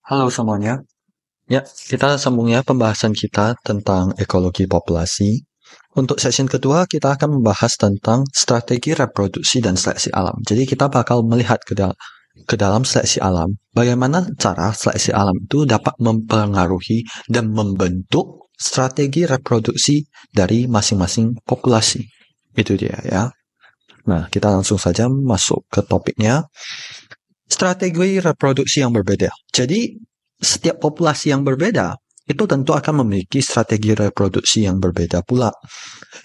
Halo semuanya. Ya, kita sambung ya pembahasan kita tentang ekologi populasi. Untuk session kedua, kita akan membahas tentang strategi reproduksi dan seleksi alam. Jadi kita bakal melihat ke dalam seleksi alam, bagaimana cara seleksi alam itu dapat mempengaruhi dan membentuk strategi reproduksi dari masing-masing populasi. Itu dia ya. Nah, kita langsung saja masuk ke topiknya. Strategi reproduksi yang berbeda. Jadi, setiap populasi yang berbeda itu tentu akan memiliki strategi reproduksi yang berbeda pula.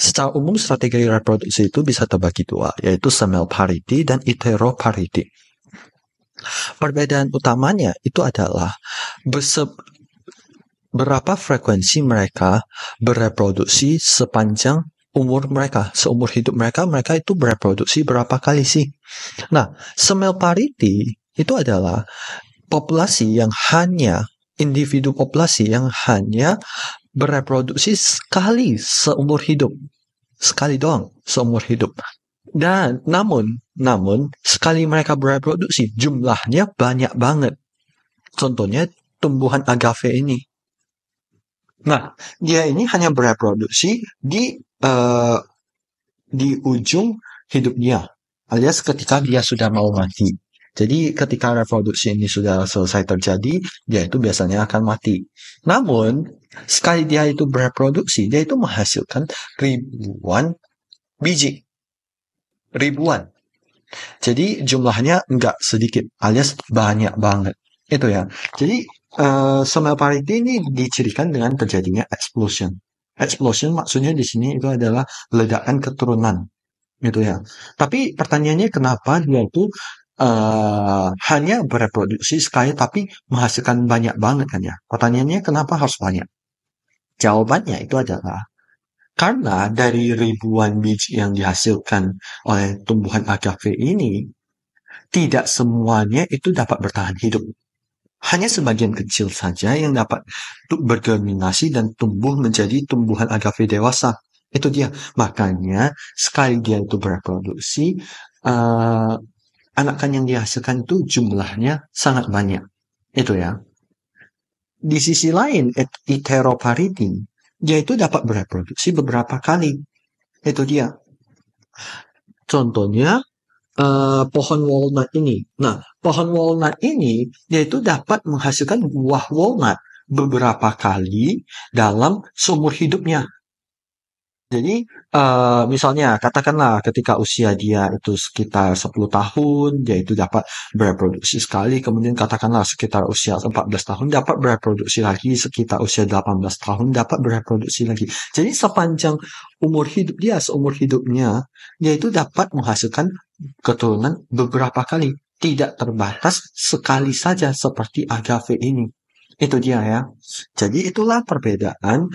Secara umum, strategi reproduksi itu bisa terbagi dua, yaitu semel parity dan heteroparity. Perbedaan utamanya itu adalah berapa frekuensi mereka bereproduksi sepanjang umur mereka. Seumur hidup mereka itu bereproduksi berapa kali sih? Nah, semel parity itu adalah individu populasi yang hanya bereproduksi sekali seumur hidup. Sekali doang seumur hidup. Dan namun sekali mereka bereproduksi, jumlahnya banyak banget. Contohnya tumbuhan agave ini. Nah, dia ini hanya bereproduksi di ujung hidupnya, alias ketika dia sudah mau mati. Jadi ketika reproduksi ini sudah selesai terjadi, dia itu biasanya akan mati. Namun, sekali dia itu bereproduksi, dia itu menghasilkan ribuan biji. Ribuan. Jadi jumlahnya enggak sedikit, alias banyak banget. Itu ya. Jadi semel parity ini dicirikan dengan terjadinya explosion. Explosion maksudnya di sini itu adalah ledakan keturunan. Gitu ya. Tapi pertanyaannya kenapa dia itu hanya bereproduksi sekali tapi menghasilkan banyak banget kan ya? Pertanyaannya kenapa harus banyak? Jawabannya itu adalah karena dari ribuan biji yang dihasilkan oleh tumbuhan agave ini, tidak semuanya itu dapat bertahan hidup. Hanya sebagian kecil saja yang dapat bergerminasi dan tumbuh menjadi tumbuhan agave dewasa. Itu dia. Makanya sekali dia itu bereproduksi, anakan yang dihasilkan itu jumlahnya sangat banyak. Itu ya. Di sisi lain, heteroparity, dia itu dapat bereproduksi beberapa kali. Itu dia. Contohnya, pohon walnut ini. Nah, pohon walnut ini, dia itu dapat menghasilkan buah walnut beberapa kali dalam seumur hidupnya. Jadi, misalnya katakanlah ketika usia dia itu sekitar 10 tahun, dia itu dapat bereproduksi sekali, kemudian katakanlah sekitar usia 14 tahun dapat bereproduksi lagi, sekitar usia 18 tahun dapat bereproduksi lagi. Jadi sepanjang seumur hidupnya, dia itu dapat menghasilkan keturunan beberapa kali, tidak terbatas sekali saja seperti agave ini. Itu dia ya. Jadi itulah perbedaan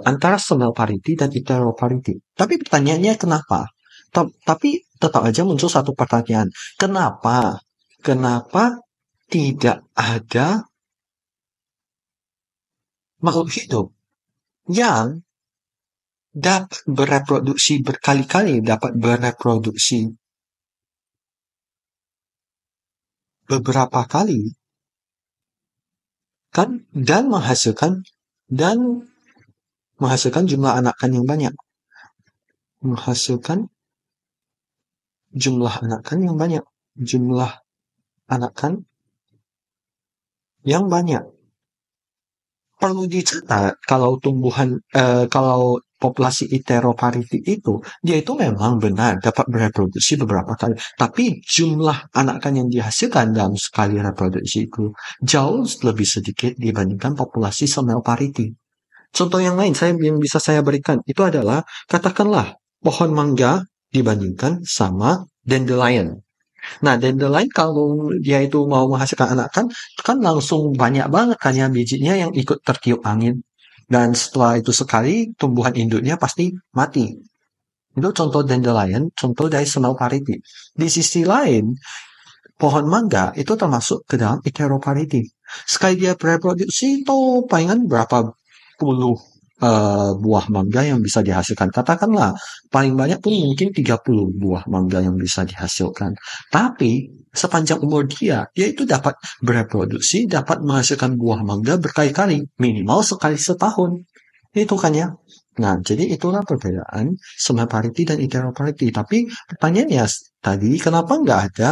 antara semel parity dan heteroparity. Tapi pertanyaannya kenapa? Tapi tetap aja muncul satu pertanyaan. Kenapa? Kenapa tidak ada makhluk hidup yang dapat bereproduksi berkali-kali, dapat bereproduksi beberapa kali kan dan menghasilkan jumlah anakan yang banyak. Menghasilkan jumlah anakan yang banyak. Jumlah anakan yang banyak. Perlu dicatat kalau kalau populasi heteroparity itu, dia itu memang benar dapat bereproduksi beberapa kali. Tapi jumlah anakan yang dihasilkan dalam sekali reproduksi itu jauh lebih sedikit dibandingkan populasi semel parity. Contoh yang lain yang bisa saya berikan itu adalah katakanlah pohon mangga dibandingkan sama dandelion. Nah, dandelion kalau dia itu mau menghasilkan anakan, kan langsung banyak banget kan ya bijinya yang ikut tertiup angin. Dan setelah itu sekali, tumbuhan induknya pasti mati. Itu contoh dandelion, contoh dari semel parity. Di sisi lain, pohon mangga itu termasuk ke dalam heteroparity. Sekali dia bereproduksi itu palingan berapa puluh buah mangga yang bisa dihasilkan. Katakanlah paling banyak pun mungkin 30 buah mangga yang bisa dihasilkan. Tapi sepanjang umur dia itu dapat bereproduksi, dapat menghasilkan buah mangga berkali-kali, minimal sekali setahun. Itu kan ya. Nah, jadi itulah perbedaan semiparity dan heteroparity. Tapi pertanyaannya tadi, kenapa nggak ada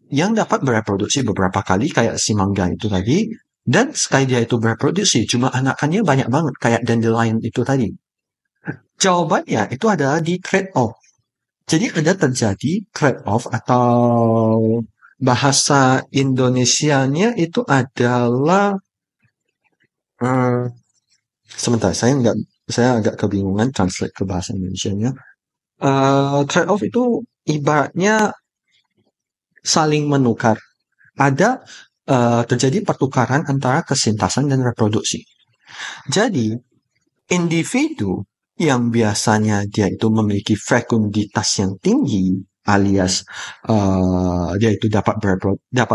yang dapat bereproduksi beberapa kali kayak si mangga itu tadi, dan sekali dia itu bereproduksi, cuma anakannya banyak banget kayak dandelion itu tadi. Jawabannya itu adalah di trade-off. Jadi ada terjadi trade-off atau bahasa Indonesianya itu adalah sebentar, saya agak kebingungan translate ke bahasa Indonesianya. Trade-off itu ibaratnya saling menukar. Ada terjadi pertukaran antara kesintasan dan reproduksi. Jadi, individu yang biasanya dia itu memiliki fekunditas yang tinggi, alias dia itu dapat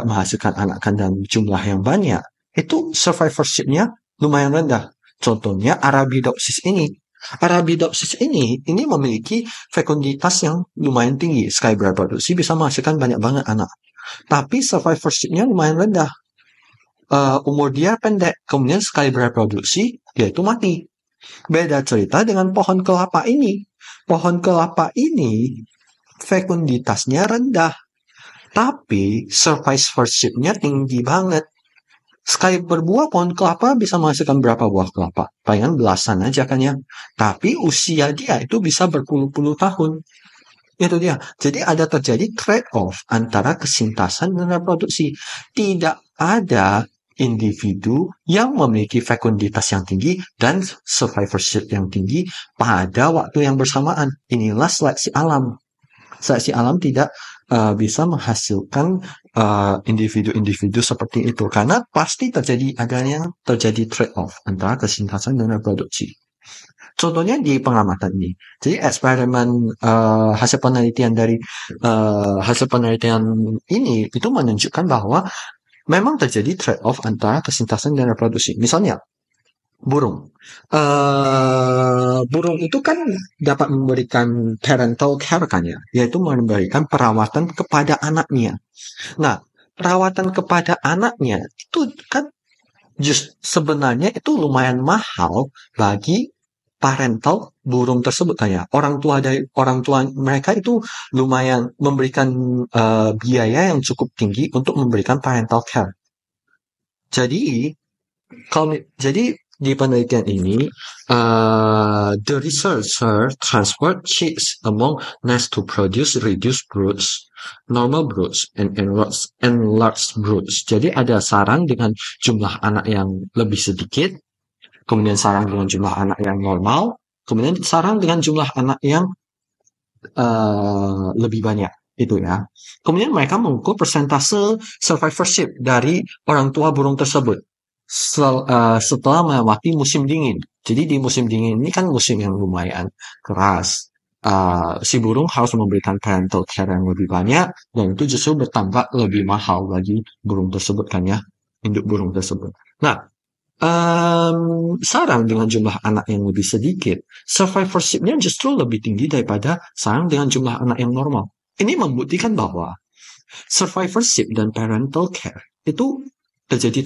menghasilkan anakan dalam jumlah yang banyak, itu survivorship-nya lumayan rendah. Contohnya Arabidopsis ini. Arabidopsis ini memiliki fekunditas yang lumayan tinggi. Sekali bereproduksi bisa menghasilkan banyak banget anak. Tapi survivorship-nya lumayan rendah. Umur dia pendek. Kemudian sekali bereproduksi, dia itu mati. Beda cerita dengan pohon kelapa ini. Pohon kelapa ini fekunditasnya rendah. Tapi survivorship-nya tinggi banget. Sekali berbuah pohon kelapa bisa menghasilkan berapa buah kelapa? Palingan belasan aja kan ya. Tapi usia dia itu bisa berpuluh-puluh tahun. Itu dia. Jadi ada terjadi trade-off antara kesintasan dan reproduksi. Tidak ada individu yang memiliki fekunditas yang tinggi dan survivorship yang tinggi pada waktu yang bersamaan. Inilah seleksi alam. Seleksi alam tidak bisa menghasilkan individu-individu seperti itu karena pasti terjadi trade-off antara kesintasan dan reproduksi. Contohnya di pengamatan ini. Jadi eksperimen hasil penelitian ini itu menunjukkan bahwa memang terjadi trade-off antara kesintasan dan reproduksi. Misalnya burung. Burung itu kan dapat memberikan parental care kan ya, yaitu memberikan perawatan kepada anaknya. Nah, perawatan kepada anaknya itu kan sebenarnya itu lumayan mahal bagi parental burung tersebut kan ya. Orang tua mereka itu lumayan memberikan biaya yang cukup tinggi untuk memberikan parental care. Jadi di penelitian ini, the researcher transferred chicks among nests to produce reduced broods, normal broods, and enlarged broods. Jadi ada sarang dengan jumlah anak yang lebih sedikit, kemudian sarang dengan jumlah anak yang normal, kemudian sarang dengan jumlah anak yang lebih banyak. Itu ya. Kemudian mereka mengukur persentase survivorship dari orang tua burung tersebut setelah melewati musim dingin. Jadi di musim dingin ini kan musim yang lumayan keras. Si burung harus memberikan parental care yang lebih banyak dan itu justru bertambah lebih mahal bagi burung tersebut kan ya, induk burung tersebut. Nah, sarang dengan jumlah anak yang lebih sedikit, survivorship-nya justru lebih tinggi daripada sarang dengan jumlah anak yang normal. Ini membuktikan bahwa survivorship dan parental care itu terjadi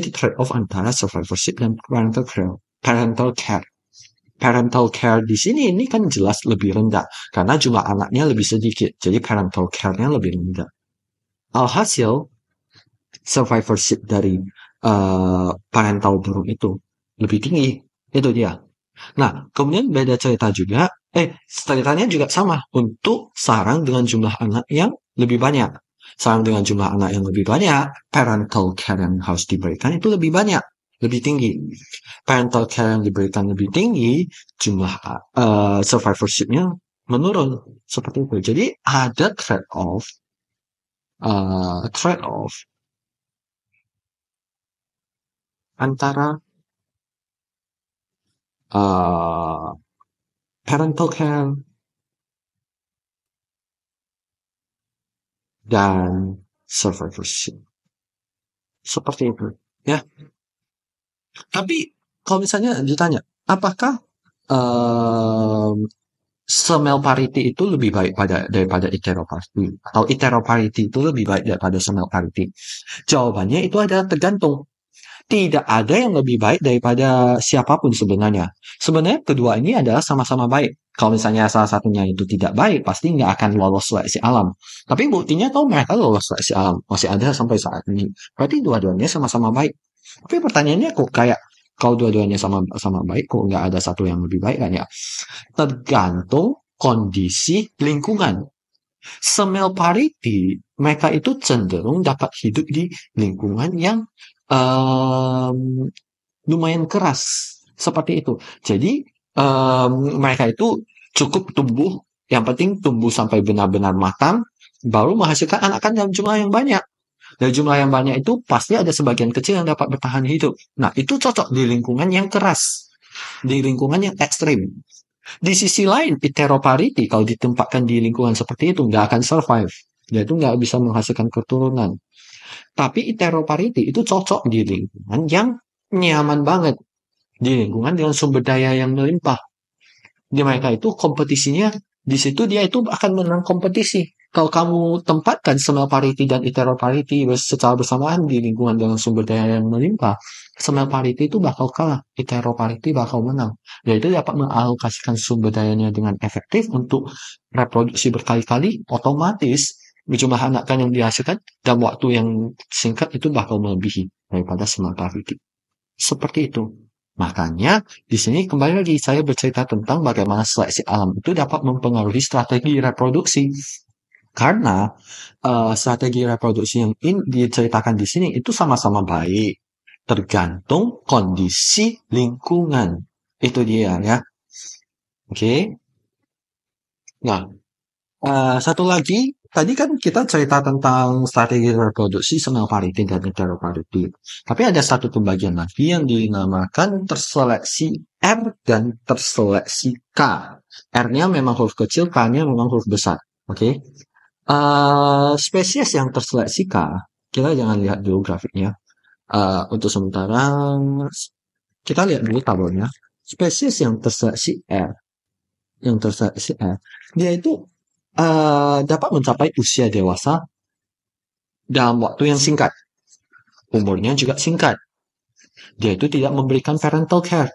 trade-off antara survivorship dan parental care. Parental care di sini ini kan jelas lebih rendah karena jumlah anaknya lebih sedikit, jadi parental care-nya lebih rendah. Alhasil survivorship dari parental burung itu lebih tinggi, itu dia. Nah, kemudian beda cerita juga, ceritanya juga sama untuk sarang dengan jumlah anak yang lebih banyak. Sarang dengan jumlah anak yang lebih banyak, parental care yang harus diberikan itu lebih banyak, lebih tinggi. Parental care yang diberikan lebih tinggi, jumlah survivorship-nya menurun seperti itu. Jadi ada trade-off antara parental care dan survivorship. Seperti itu, ya. Tapi kalau misalnya ditanya, apakah semel parity itu lebih baik daripada heteroparity? Atau heteroparity itu lebih baik daripada semel parity? Jawabannya itu adalah tergantung. Tidak ada yang lebih baik daripada siapapun sebenarnya. Sebenarnya kedua ini adalah sama-sama baik. Kalau misalnya salah satunya itu tidak baik, pasti nggak akan lolos seleksi alam. Tapi buktinya tahu mereka lolos seleksi alam. Masih ada sampai saat ini. Berarti dua-duanya sama-sama baik. Tapi pertanyaannya kok kayak kalau dua-duanya sama-sama baik, kok nggak ada satu yang lebih baik kan ya? Tergantung kondisi lingkungan. Semel parity, mereka itu cenderung dapat hidup di lingkungan yang um, lumayan keras seperti itu. Jadi mereka itu cukup tumbuh, yang penting tumbuh sampai benar-benar matang, baru menghasilkan anakan dalam jumlah yang banyak. Dari jumlah yang banyak itu pasti ada sebagian kecil yang dapat bertahan hidup. Nah, itu cocok di lingkungan yang keras, di lingkungan yang ekstrim. Di sisi lain, heteroparity kalau ditempatkan di lingkungan seperti itu nggak akan survive. Dia itu nggak bisa menghasilkan keturunan. Tapi heteroparity itu cocok di lingkungan yang nyaman banget. Di lingkungan dengan sumber daya yang melimpah. Di mereka itu kompetisinya, di situ dia itu akan menang kompetisi. Kalau kamu tempatkan semel parity dan heteroparity secara bersamaan di lingkungan dengan sumber daya yang melimpah, semel parity itu bakal kalah, heteroparity bakal menang. Dia itu dapat mengalokasikan sumber dayanya dengan efektif untuk reproduksi berkali-kali, otomatis jumlah anakan yang dihasilkan dalam waktu yang singkat itu bakal melebihi daripada semel parity. Seperti itu. Makanya di sini kembali lagi saya bercerita tentang bagaimana seleksi alam itu dapat mempengaruhi strategi reproduksi. Karena strategi reproduksi yang diceritakan di sini itu sama-sama baik, tergantung kondisi lingkungan. Itu dia ya. Oke. Nah, satu lagi, tadi kan kita cerita tentang strategi reproduksi semel parity dan heteroparity. Tapi ada satu pembagian lagi yang dinamakan terseleksi R dan terseleksi K. R-nya memang huruf kecil, K-nya memang huruf besar. Oke. Spesies yang terseleksi K, kita jangan lihat dulu grafiknya. Untuk sementara, kita lihat dulu tabelnya. Spesies yang terseleksi R, dia itu dapat mencapai usia dewasa dalam waktu yang singkat. Umurnya juga singkat. Dia itu tidak memberikan parental care.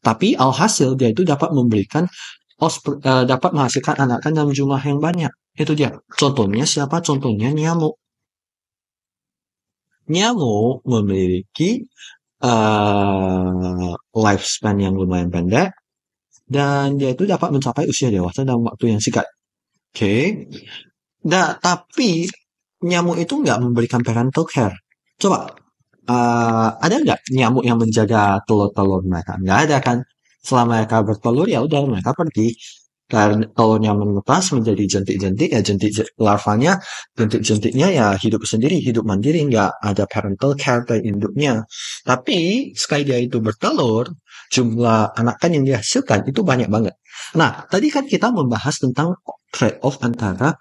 Tapi alhasil dia itu dapat memberikan dapat menghasilkan anakan dalam jumlah yang banyak. Itu dia. Contohnya siapa? Contohnya nyamuk. Nyamuk memiliki lifespan yang lumayan pendek dan dia itu dapat mencapai usia dewasa dalam waktu yang singkat. Oke. Nah, tapi nyamuk itu nggak memberikan parental care. Coba, ada nggak nyamuk yang menjaga telur-telur mereka? Nggak ada kan? Selama mereka bertelur, ya udah mereka pergi. Dan telurnya menetas menjadi jentik-jentik, ya jentik larvanya, jentik-jentiknya ya hidup sendiri, hidup mandiri, nggak ada parental care dari induknya. Tapi, sekali dia itu bertelur, jumlah anakan yang dihasilkan itu banyak banget. Nah, tadi kan kita membahas tentang trade-off antara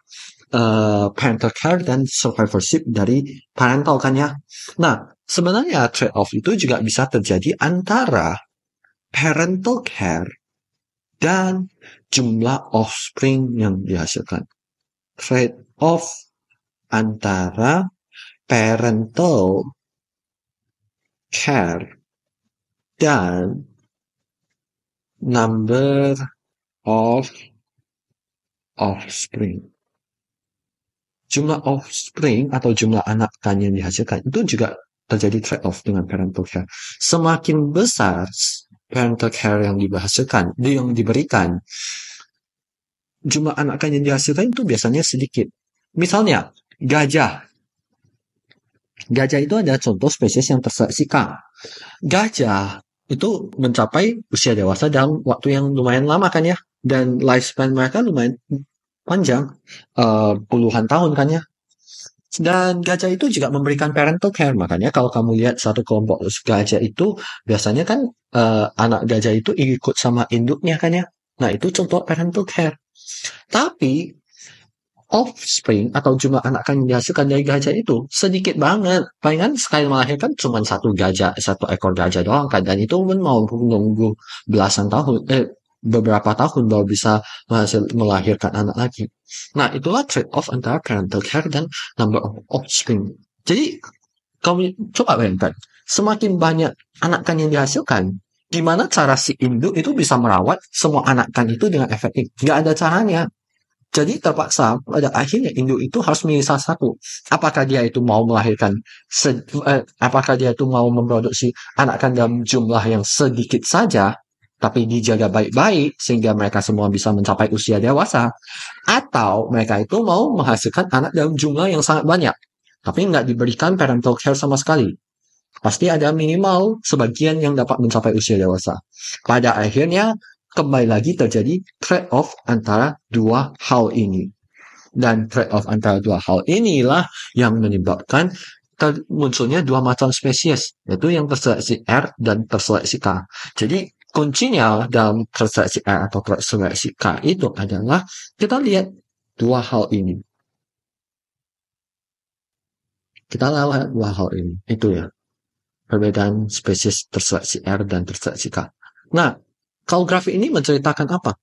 parental care dan survivorship dari parental kan ya. Nah, sebenarnya trade-off itu juga bisa terjadi antara parental care dan jumlah offspring yang dihasilkan. Trade-off antara parental care dan number of offspring. Jumlah offspring atau jumlah anakan yang dihasilkan itu juga terjadi trade-off dengan parental care. Semakin besar parental care yang diberikan, jumlah anakan yang dihasilkan itu biasanya sedikit. Misalnya, gajah. Gajah itu adalah contoh spesies yang terseleksi K. Gajah itu mencapai usia dewasa dalam waktu yang lumayan lama kan ya. Dan lifespan mereka lumayan panjang, puluhan tahun kan ya. Dan gajah itu juga memberikan parental care. Makanya kalau kamu lihat satu kelompok gajah itu, biasanya kan anak gajah itu ikut sama induknya kan ya. Nah, itu contoh parental care. Tapi, offspring atau jumlah anakan yang dihasilkan dari gajah itu sedikit banget. Palingan sekali melahirkan cuma satu ekor gajah doang kan, dan itu pun mau nunggu belasan tahun, beberapa tahun baru bisa melahirkan anak lagi. Nah, itulah trade-off antara parental care dan number of offspring. Jadi, kamu coba bayangkan, semakin banyak anakan yang dihasilkan, gimana cara si induk itu bisa merawat semua anakan itu dengan efektif? Nggak ada caranya. Jadi terpaksa pada akhirnya induk itu harus memilih salah satu. Apakah dia itu mau melahirkan, apakah dia itu mau memproduksi anakan dalam jumlah yang sedikit saja, tapi dijaga baik-baik sehingga mereka semua bisa mencapai usia dewasa, atau mereka itu mau menghasilkan anak dalam jumlah yang sangat banyak, tapi nggak diberikan parental care sama sekali. Pasti ada minimal sebagian yang dapat mencapai usia dewasa. Pada akhirnya, kembali lagi terjadi trade-off antara dua hal ini. Dan trade-off antara dua hal inilah yang menyebabkan munculnya dua macam spesies, yaitu yang terseleksi R dan terseleksi K. Jadi, kuncinya dalam terseleksi R atau terseleksi K itu adalah kita lihat dua hal ini. Kita lihat dua hal ini. Itu ya. Perbedaan spesies terseleksi R dan terseleksi K. Nah, kalau grafik ini menceritakan apa?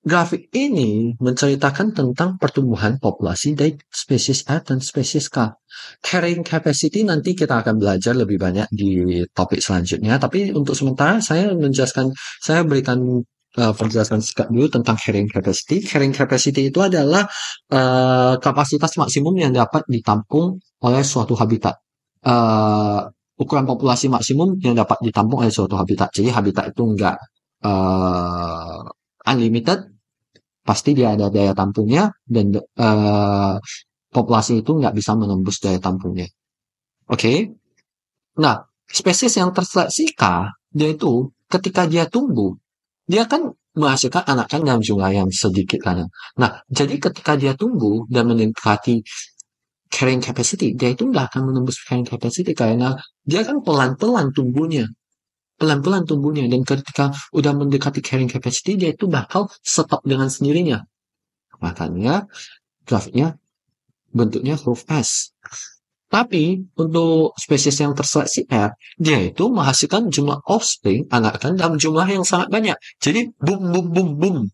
Grafik ini menceritakan tentang pertumbuhan populasi dari spesies R dan spesies K. Carrying capacity nanti kita akan belajar lebih banyak di topik selanjutnya. Tapi untuk sementara saya berikan penjelasan singkat dulu tentang carrying capacity. Carrying capacity itu adalah kapasitas maksimum yang dapat ditampung oleh suatu habitat. Ukuran populasi maksimum yang dapat ditampung oleh suatu habitat. Jadi habitat itu enggak unlimited, pasti dia ada daya tampungnya, dan populasi itu nggak bisa menembus daya tampungnya. Oke? Nah, spesies yang terseleksi K, dia itu ketika dia tumbuh, dia kan menghasilkan anakan dalam jumlah yang sedikit kan. Nah, jadi ketika dia tumbuh dan mendekati carrying capacity, dia itu nggak akan menembus carrying capacity karena dia kan pelan-pelan tumbuhnya. Dan ketika udah mendekati carrying capacity, dia itu bakal stop dengan sendirinya. Makanya grafiknya bentuknya huruf S. Tapi untuk spesies yang terseleksi R, dia itu menghasilkan jumlah offspring anakan dalam jumlah yang sangat banyak. Jadi boom,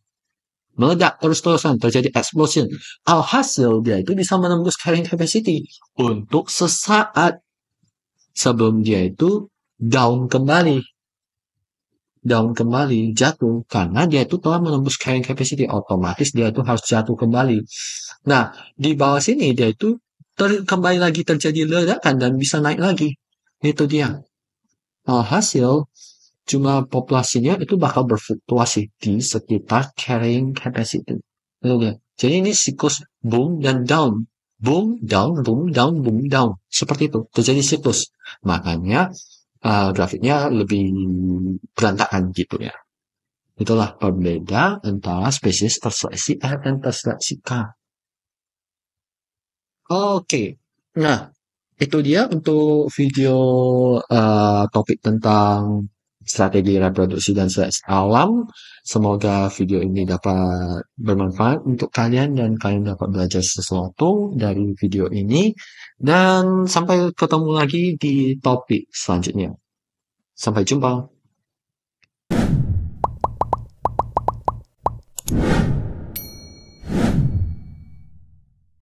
meledak terus-terusan, terjadi explosion. Alhasil dia itu bisa menembus carrying capacity untuk sesaat sebelum dia itu down kembali, jatuh, karena dia itu telah menembus carrying capacity, otomatis dia itu harus jatuh kembali. Nah, di bawah sini dia itu kembali lagi terjadi ledakan dan bisa naik lagi. Itu dia. Alhasil, jumlah populasinya itu bakal berfluktuasi di sekitar carrying capacity. Jadi ini siklus boom dan down. Boom, down, boom, down, boom, down. Seperti itu. Terjadi siklus. Makanya grafiknya lebih berantakan gitu ya. Itulah perbedaan antara spesies terseleksi R dan terseleksi K. Oke. Nah, itu dia untuk video topik tentang strategi reproduksi dan seleksi alam. Semoga video ini dapat bermanfaat untuk kalian dan kalian dapat belajar sesuatu dari video ini. Dan sampai ketemu lagi di topik selanjutnya. Sampai jumpa.